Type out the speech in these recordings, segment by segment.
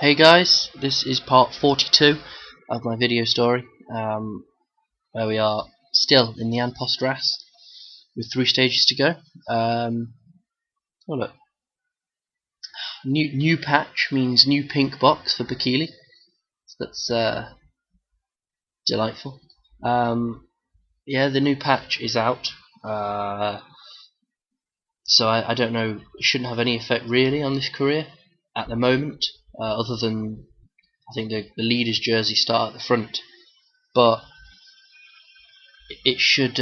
Hey guys, this is part 42 of my video story, where we are still in the An Post Ras with 3 stages to go. Oh look, new patch means new pink box for Bikili, so that's delightful. Yeah, the new patch is out, so I don't know, it shouldn't have any effect really on this career at the moment, other than I think the leader's jersey start at the front, but it should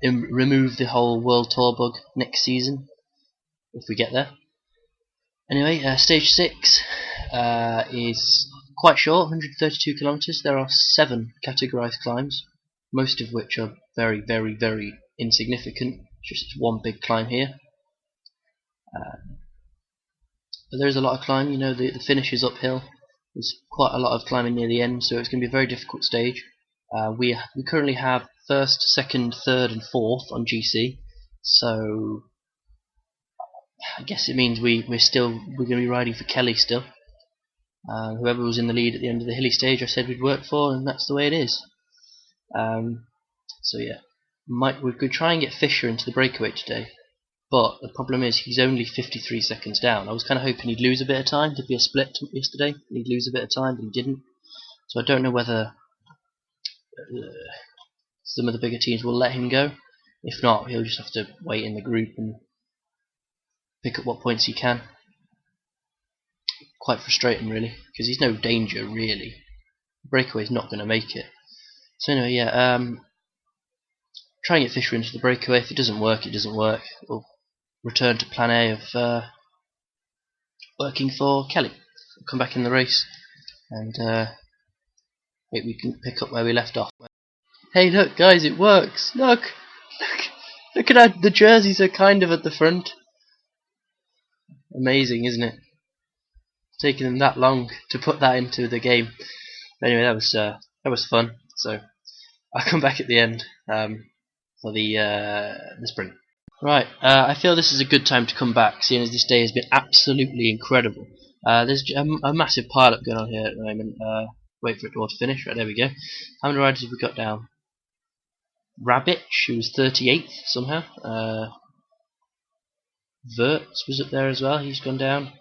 remove the whole World Tour bug next season if we get there. Anyway, stage 6 is quite short, 132 kilometers. There are 7 categorized climbs, most of which are very, very, very insignificant. Just one big climb here. But there is a lot of climbing. You know, the finish is uphill. There's quite a lot of climbing near the end, so it's going to be a very difficult stage. We currently have 1st, 2nd, 3rd, and 4th on GC, so I guess it means we're going to be riding for Kelly still. Whoever was in the lead at the end of the hilly stage, I said we'd work for, and that's the way it is. So yeah, we could try and get Fisher into the breakaway today, but the problem is he's only 53 seconds down. I was kind of hoping he'd lose a bit of time. There'd be a split yesterday, and he'd lose a bit of time, but he didn't. So I don't know whether some of the bigger teams will let him go. If not, he'll just have to wait in the group and pick up what points he can. Quite frustrating really, because he's no danger really. Breakaway's not going to make it. So anyway, yeah, try and get Fisher into the breakaway. If it doesn't work, it doesn't work. We'll return to plan A of working for Kelly. We'll come back in the race and maybe we can pick up where we left off. Hey look guys, it works! Look at how the jerseys are kind of at the front. Amazing, isn't it? It's taken them that long to put that into the game. But anyway, that was fun. So I'll come back at the end for the sprint. Right, I feel this is a good time to come back, seeing as this day has been absolutely incredible. There's a massive pile-up going on here at the moment. Wait for it all to finish. Right, there we go. How many riders have we got down? Rabbit, who was 38th somehow. Verts was up there as well, he's gone down.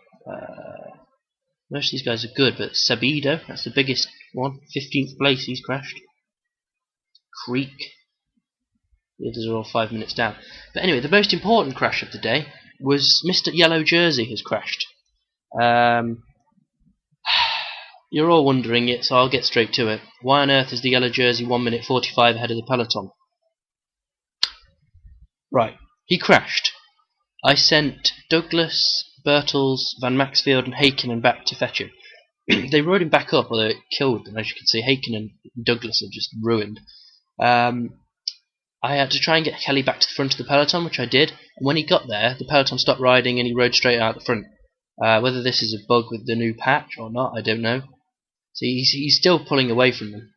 Most of these guys are good, but Sabido, that's the biggest one, 15th place, he's crashed. Creek, the others are all 5 minutes down. But anyway, the most important crash of the day was Mr. Yellow Jersey has crashed. You're all wondering it, so I'll get straight to it. Why on earth is the Yellow Jersey 1 minute 45 ahead of the peloton? Right, he crashed. I sent Douglas, Bertels, Van Maxfield and Heikkinen back to fetch him. They rode him back up, although it killed them. As you can see, Heikkinen and Douglas are just ruined. I had to try and get Kelly back to the front of the peloton, which I did. And when he got there, the peloton stopped riding and he rode straight out the front. Whether this is a bug with the new patch or not, I don't know. So he's still pulling away from them.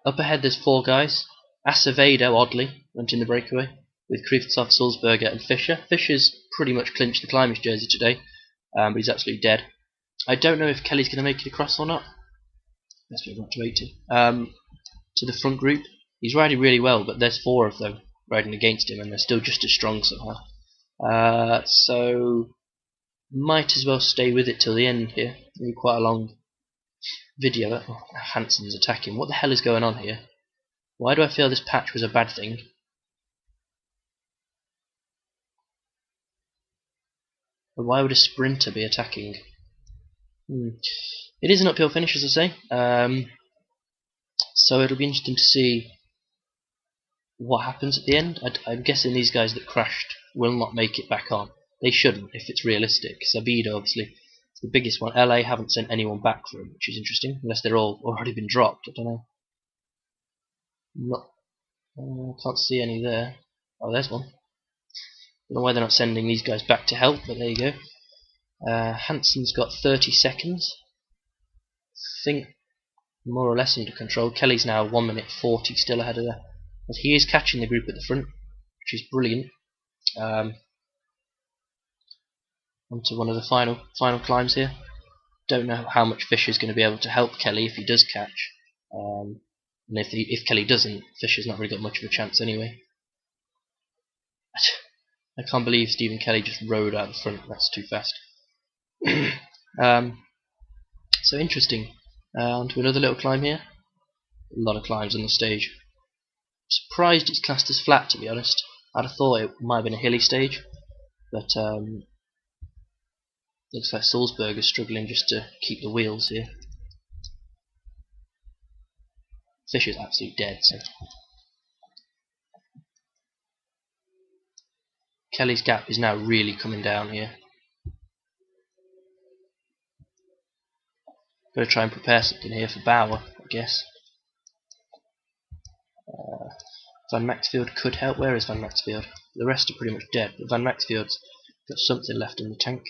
Up ahead there's 4 guys. Acevedo, oddly, went in the breakaway with Krivtsov, Sulzberger and Fisher. Fisher's pretty much clinched the climbers jersey today, but he's absolutely dead. I don't know if Kelly's going to make it across or not. That's what we've got to wait to the front group. He's riding really well, but there's 4 of them riding against him and they're still just as strong somehow. So might as well stay with it till the end here. It'll be quite a long video. Oh, Hansen's attacking. What the hell is going on here? Why do I feel this patch was a bad thing? But why would a sprinter be attacking? It is an uphill finish, as I say. So it'll be interesting to see what happens at the end. I'm guessing these guys that crashed will not make it back on. They shouldn't, if it's realistic. Sabido, obviously, is the biggest one. LA haven't sent anyone back for him, which is interesting, unless they're all already been dropped. I don't know. Can't see any there. Oh, there's one. Don't know why they're not sending these guys back to help, but there you go. Hansen's got 30 seconds. I think more or less under control. Kelly's now 1 minute 40 still ahead of her. But he is catching the group at the front, which is brilliant. onto one of the final climbs here. Don't know how much Fisher's going to be able to help Kelly if he does catch. And if Kelly doesn't, Fisher's not really got much of a chance anyway. I can't believe Stephen Kelly just rode out the front. That's too fast. So interesting. Onto another little climb here. A lot of climbs on the stage. Surprised it's classed as flat, to be honest. I'd have thought it might have been a hilly stage, but looks like Sulzberger's struggling just to keep the wheels here. Fisher's absolutely dead, so Kelly's gap is now really coming down here. Gotta try and prepare something here for Bauer, I guess. Van Maxfield could help. Where is Van Maxfield? The rest are pretty much dead, but Van Maxfield's got something left in the tank.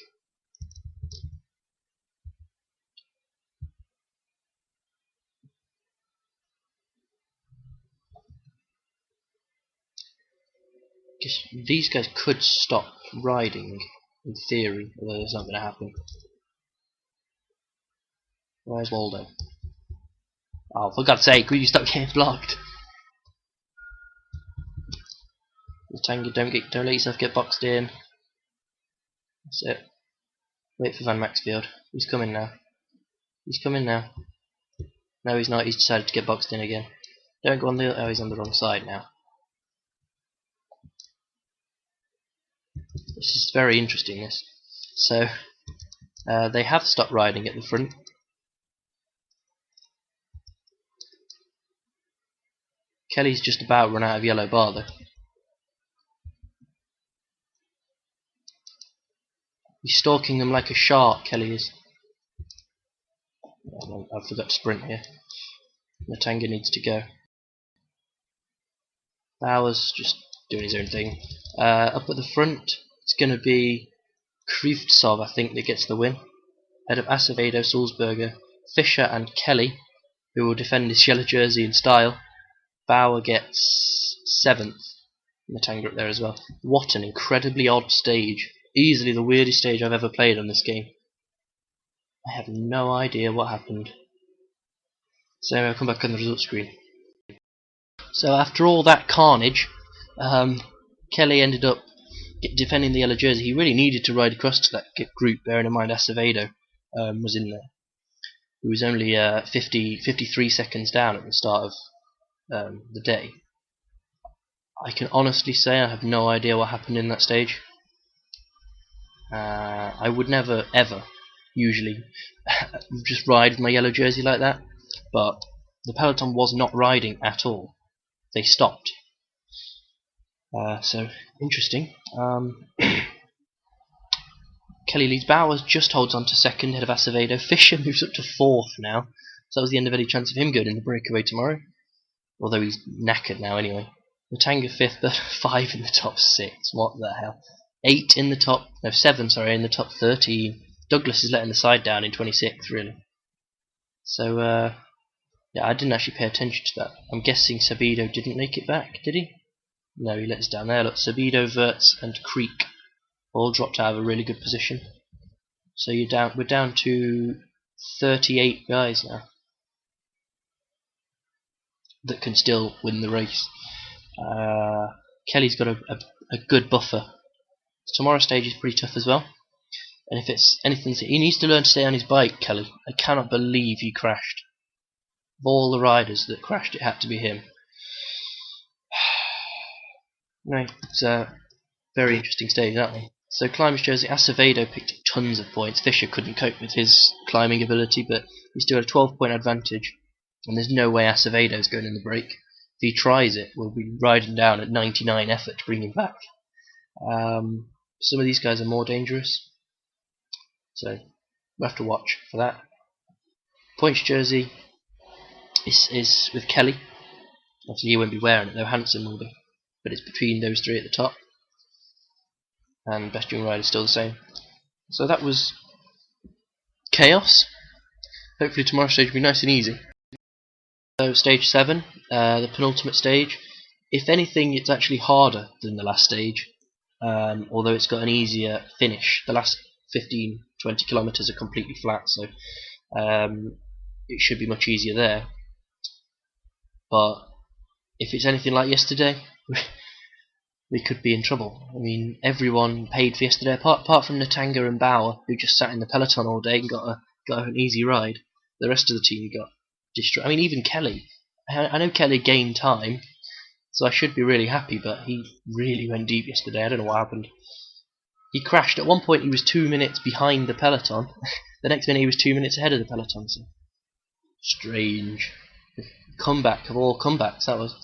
These guys could stop riding, in theory, although it's not going to happen. Where's Waldo? Oh, for God's sake, will you stop getting blocked? Tangy, don't let yourself get boxed in. That's it. Wait for Van Maxfield. He's coming now. He's coming now. No, he's not. He's decided to get boxed in again. Don't go on the... Oh, he's on the wrong side now. This is very interesting, this. So, they have stopped riding at the front. Kelly's just about run out of yellow bar, though. He's stalking them like a shark, Kelly is. Oh, I forgot to sprint here. Matanga needs to go. Bauer's just doing his own thing. Up at the front, it's going to be Krivtsov, I think, that gets the win. Ahead of Acevedo, Sulzberger, Fisher and Kelly, who will defend his yellow jersey in style. Bauer gets 7th. Matanga up there as well. What an incredibly odd stage. Easily the weirdest stage I've ever played on this game. I have no idea what happened. So I'll come back on the results screen. So after all that carnage, Kelly ended up defending the yellow jersey. He really needed to ride across to that group, bearing in mind Acevedo was in there. He was only 53 seconds down at the start of the day. I can honestly say I have no idea what happened in that stage. I would never ever usually just ride my yellow jersey like that, but the peloton was not riding at all. They stopped. So interesting. Kelly leads. Bowers just holds on to 2nd ahead of Acevedo. Fisher moves up to 4th now, so that was the end of any chance of him going in the breakaway tomorrow, although he's knackered now anyway. Matanga 5th, but 5 in the top 6. What the hell? 8 in the top, no 7, sorry, in the top 13. Douglas is letting the side down in 26th, really. So, yeah, I didn't actually pay attention to that. I'm guessing Sabido didn't make it back, did he? No, he let us down there. Look, Sabido, Wirtz, and Creek all dropped out of a really good position. So we're down to 38 guys now that can still win the race. Kelly's got a good buffer. Tomorrow's stage is pretty tough as well, and if it's anything, he needs to learn to stay on his bike, Kelly. I cannot believe he crashed. Of all the riders that crashed, it had to be him. Right, it's a very interesting stage, that one. So climbers jersey, Acevedo picked up tons of points. Fisher couldn't cope with his climbing ability, but he still had a 12-point advantage, and there's no way Acevedo's going in the break. If he tries it, we'll be riding down at 99 effort to bring him back. Some of these guys are more dangerous, so we'll have to watch for that. Points jersey is with Kelly. Obviously he won't be wearing it, though Hansen will be, but it's between those 3 at the top, and best young rider is still the same. So that was chaos. Hopefully tomorrow's stage will be nice and easy. So stage 7, the penultimate stage. If anything, it's actually harder than the last stage, although it's got an easier finish. The last 15, 20 kilometers are completely flat, so it should be much easier there. But if it's anything like yesterday, we could be in trouble. I mean, everyone paid for yesterday, apart from Natanga and Bauer, who just sat in the peloton all day and got an easy ride. The rest of the team got destroyed. I mean, even Kelly. I know Kelly gained time, so I should be really happy, but he really went deep yesterday. I don't know what happened. He crashed. At one point he was 2 minutes behind the peloton. The next minute he was 2 minutes ahead of the peloton. So strange. Comeback of all comebacks, that was.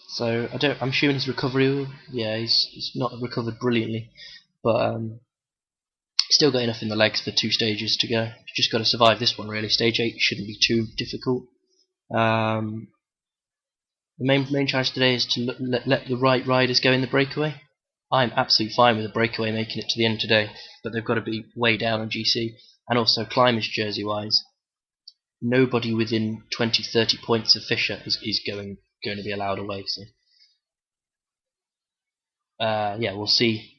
So I'm assuming his recovery, yeah, he's not recovered brilliantly, but still got enough in the legs for 2 stages to go. Just got to survive this one really. Stage 8 shouldn't be too difficult. The main challenge today is to let the right riders go in the breakaway. I'm absolutely fine with the breakaway making it to the end today, but they've got to be way down on GC, and also climbers jersey wise. Nobody within 20-30 points of Fisher is going to be allowed away. So yeah, we'll see.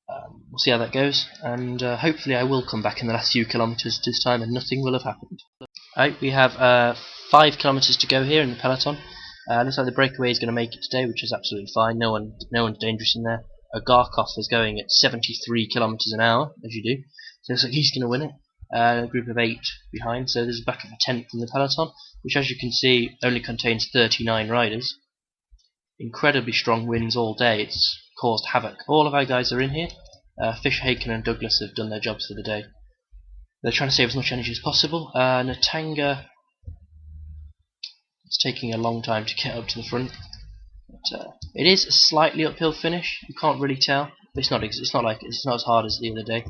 We'll see how that goes, and hopefully I will come back in the last few kilometres this time, and nothing will have happened. Right, we have 5 kilometres to go here in the peloton. Looks like the breakaway is going to make it today, which is absolutely fine. No one's dangerous in there. Garkov is going at 73 kilometres an hour, as you do. So it looks like he's going to win it. A group of 8 behind, so there's a back of a 10th in the peloton, which, as you can see, only contains 39 riders. Incredibly strong winds all day. It's caused havoc. All of our guys are in here. Fisher, Haken and Douglas have done their jobs for the day. They're trying to save as much energy as possible. Natanga, it's taking a long time to get up to the front. But, it is a slightly uphill finish. You can't really tell. But it's not as hard as the other day.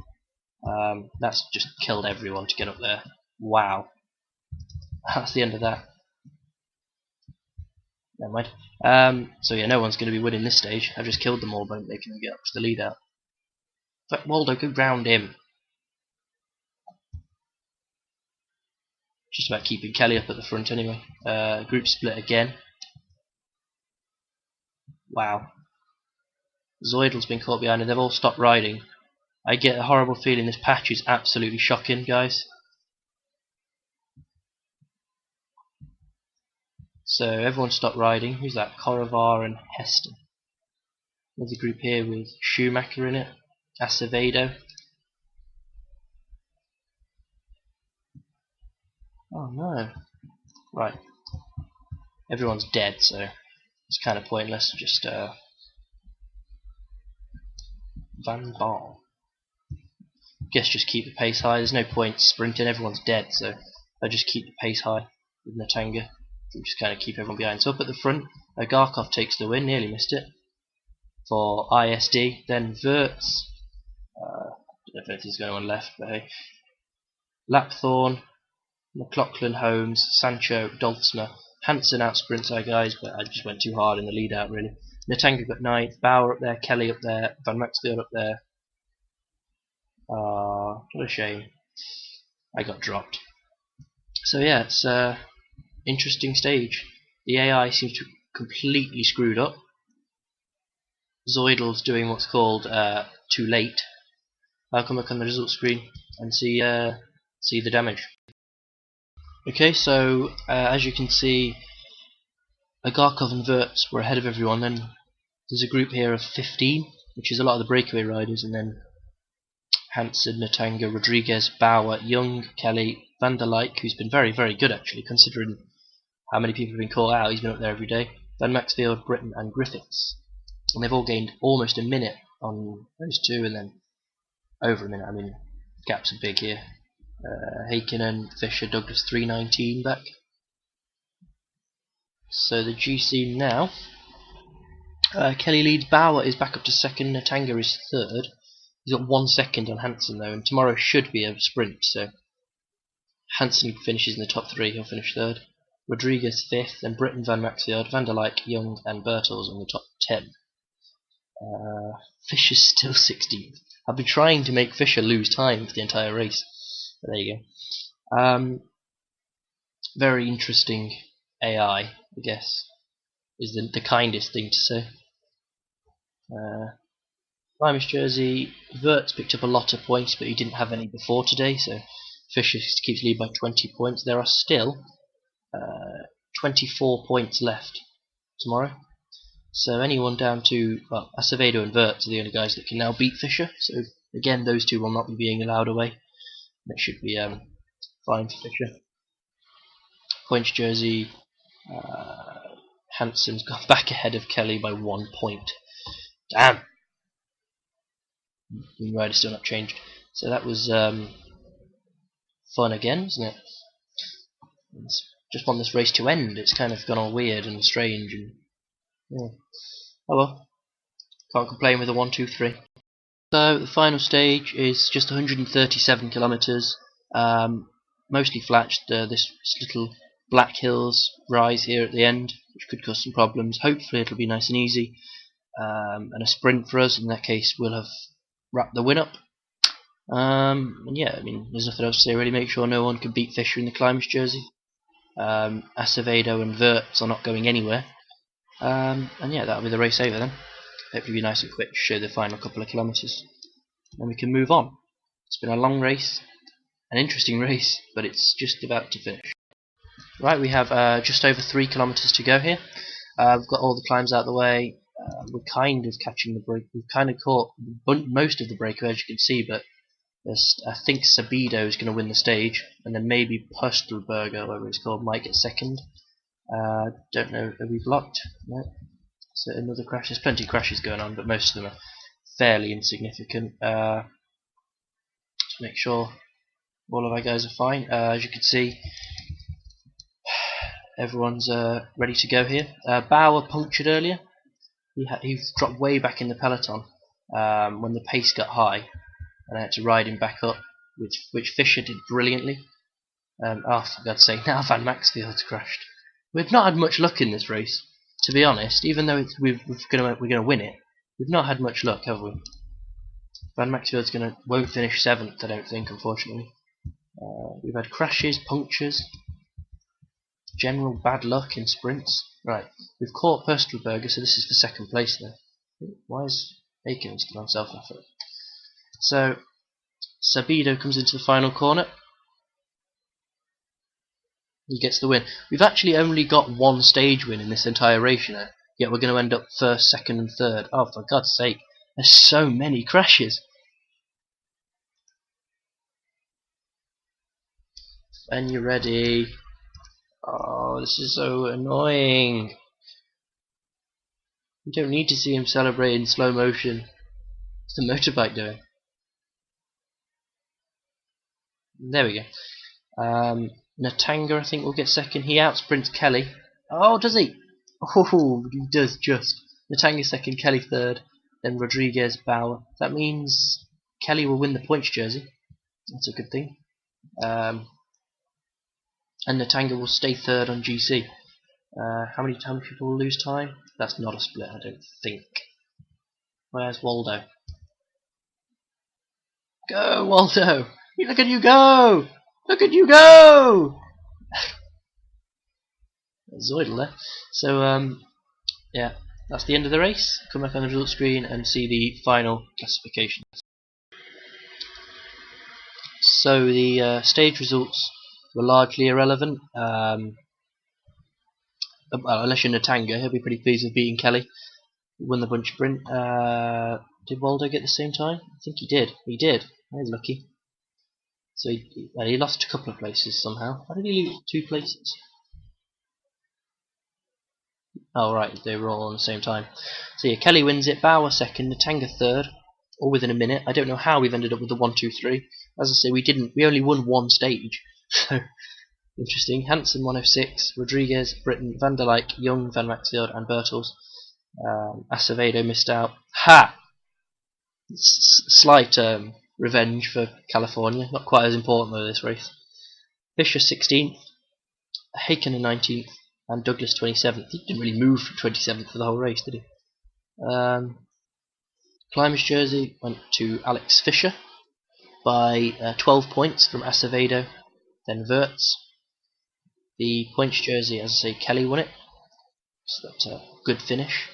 That's just killed everyone to get up there. Wow. That's the end of that. Never mind. So yeah, no one's going to be winning this stage. I've just killed them all by making them get up to the lead out. But Waldo, go round him. Just about keeping Kelly up at the front anyway. Group split again. Wow. Zoidal's been caught behind and they've all stopped riding. I get a horrible feeling this patch is absolutely shocking, guys. So everyone stopped riding. Who's that? Korovar and Hester. There's a group here with Schumacher in it. Acevedo. Oh no. Right. Everyone's dead, so it's kind of pointless. Just Van Baal. Guess just keep the pace high. There's no point sprinting. Everyone's dead, so I just keep the pace high with Natanga. Just kind of keep everyone behind. So up at the front, Garkov takes the win. Nearly missed it for ISD. Then Wirtz. I don't know if he's going on left, but hey. Lapthorne, McLaughlin, Holmes, Sancho, Dolfsma. Hansen out sprints our guys, but I just went too hard in the lead out really. Natanga got 9th, Bauer up there, Kelly up there, Van Maxfield up there. What a shame. I got dropped. So yeah, it's interesting stage. The AI seems to completely screwed up. Zoidal's doing what's called too late. I'll come back on the result screen and see the damage. Okay, so as you can see, Agarkov and Wirtz were ahead of everyone. Then there's a group here of 15, which is a lot of the breakaway riders, and then Hansen, Natanga, Rodriguez, Bauer, Young, Kelly, Van der Leik, who's been very, very good actually, considering how many people have been called out. He's been up there every day. Van Maxfield, Britton, and Griffiths, and they've all gained almost a minute on those two, and then over a minute. I mean, gaps are big here. Haken, Fisher, Douglas, 3:19 back. So the GC now. Kelly leads. Bauer is back up to 2nd. Natanga is 3rd. He's got 1 second on Hansen though, and tomorrow should be a sprint. So Hansen finishes in the top 3. He'll finish 3rd. Rodriguez 5th, then Britton, Van Maxfield, Van der Leik, Young, and Bertels in the top 10. Fisher's still 16th. I've been trying to make Fisher lose time for the entire race. But there you go. Very interesting AI, I guess, is the kindest thing to say. Climbers jersey, Verts picked up a lot of points, but he didn't have any before today, so Fisher keeps lead by 20 points. There are still 24 points left tomorrow. So anyone down to, well, Acevedo and Verts are the only guys that can now beat Fisher. So again, those two will not be being allowed away. That should be fine for Fisher. Points jersey, Hanson's gone back ahead of Kelly by 1 point. Damn! The rider's still not changed. So that was fun again, isn't it? Just want this race to end. It's kind of gone all weird and strange, and yeah. Oh well, can't complain with a 1, 2, 3. So the final stage is just 137 kilometers, mostly flat. This little Black Hills rise here at the end, which could cause some problems. Hopefully it'll be nice and easy, and a sprint for us. In that case, we'll have wrapped the win up. And yeah, I mean, there's nothing else to say really. Make sure no one can beat Fisher in the climbers jersey. Acevedo and Verts are not going anywhere. And yeah, that'll be the race over then. Hopefully be nice and quick to show the final couple of kilometres. Then we can move on. It's been a long race, an interesting race, but it's just about to finish. Right, we have just over 3 kilometres to go here. We've got all the climbs out of the way. We're kind of catching the break. We've kind of caught most of the breakaway, as you can see, but I think Sabido is going to win the stage, and then maybe Pustelberger, whatever it's called, might get second. Don't know, are we blocked? No. So another crash. There's plenty of crashes going on, but most of them are fairly insignificant. To make sure all of our guys are fine. As you can see, everyone's ready to go here. Bauer punctured earlier. He dropped way back in the peloton when the pace got high, and I had to ride him back up, which Fisher did brilliantly. Oh, for God's sake, now Van Maxfield's crashed. We've not had much luck in this race, to be honest. Even though we're gonna win it, we've not had much luck, have we? Van Maxfield's won't finish 7th, I don't think, unfortunately. We've had crashes, punctures, general bad luck in sprints. Right, we've caught Pustelberger, so this is for 2nd place there. Why is Aiken still on self-effort? So Sabido comes into the final corner. He gets the win. We've actually only got 1 stage win in this entire race, you know. Yet we're going to end up 1st, 2nd, and 3rd. Oh, for God's sake! There's so many crashes. When you're ready. Oh, this is so annoying. You don't need to see him celebrate in slow motion. What's the motorbike doing? There we go. Natanga, I think, will get 2nd. He outsprints Kelly. Oh, does he? Oh, he does just. Natanga 2nd, Kelly 3rd, then Rodriguez, Bauer. That means Kelly will win the points jersey. That's a good thing. And Natanga will stay 3rd on GC. How many people will lose time? That's not a split, I don't think. Where's Waldo? Go, Waldo! Look at you go! Look at you go! Zoidal there. So, yeah, that's the end of the race. Come back on the result screen and see the final classification. So the stage results were largely irrelevant. Well, unless you're Natanga, he'll be pretty pleased with beating Kelly. He won the bunch sprint. Did Waldo get the same time? I think he did. He did. He's lucky. So he lost a couple of places somehow. Why did he lose 2 places? Oh right, they were all on the same time. So yeah, Kelly wins it, Bauer 2nd, Natanga 3rd, all within a minute. I don't know how we've ended up with the 1, 2, 3. As I say, we only won 1 stage. So interesting. Hansen 106, Rodriguez, Britton, Van der Leik, Young, Van Maxfield, and Bertels. Acevedo missed out. Ha! Slight revenge for California. Not quite as important though this race. Fisher 16th, Haken 19th, and Douglas 27th. He didn't really move from 27th for the whole race, did he? Climbers jersey went to Alex Fisher by 12 points from Acevedo, then Verts. The points jersey, as I say, Kelly won it. So that's a good finish.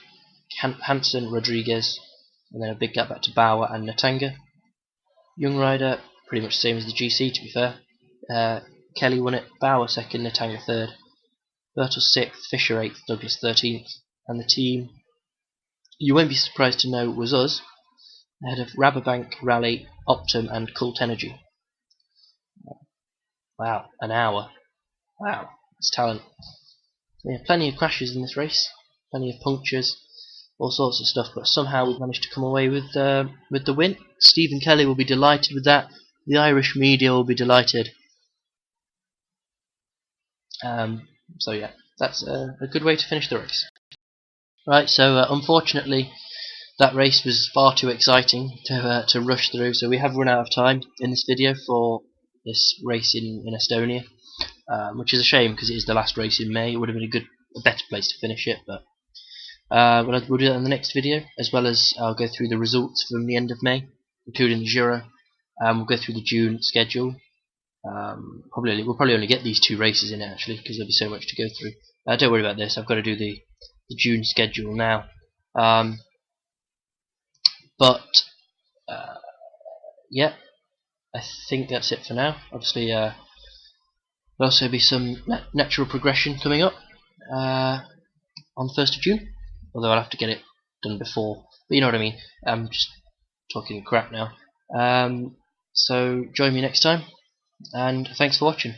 Hansen, Rodriguez, and then a big gap back to Bauer and Natanga. Young rider, pretty much the same as the GC to be fair. Kelly won it, Bauer second, Natanga third, Birtles 6th, Fisher 8th, Douglas 13th, and the team, you won't be surprised to know, was us, ahead of Rabobank, Rally, Optum and Cult Energy. Wow, an hour. Wow, it's talent. Yeah, plenty of crashes in this race, plenty of punctures, all sorts of stuff, but somehow we've managed to come away with the win. Stephen Kelly will be delighted with that. The Irish media will be delighted. So yeah, that's a good way to finish the race. Right, so unfortunately that race was far too exciting to rush through, so we have run out of time in this video for this race in Estonia, which is a shame because it is the last race in May. It would have been a better place to finish it, but we'll do that in the next video, as well as I'll go through the results from the end of May, including the Giro. We'll go through the June schedule. We'll probably only get these 2 races in it actually, because there'll be so much to go through. Don't worry about this. I've got to do the June schedule now. Yeah, I think that's it for now. Obviously, there'll also be some natural progression coming up on the 1st of June, although I'll have to get it done before. But you know what I mean. I'm just talking crap now. So join me next time, and thanks for watching.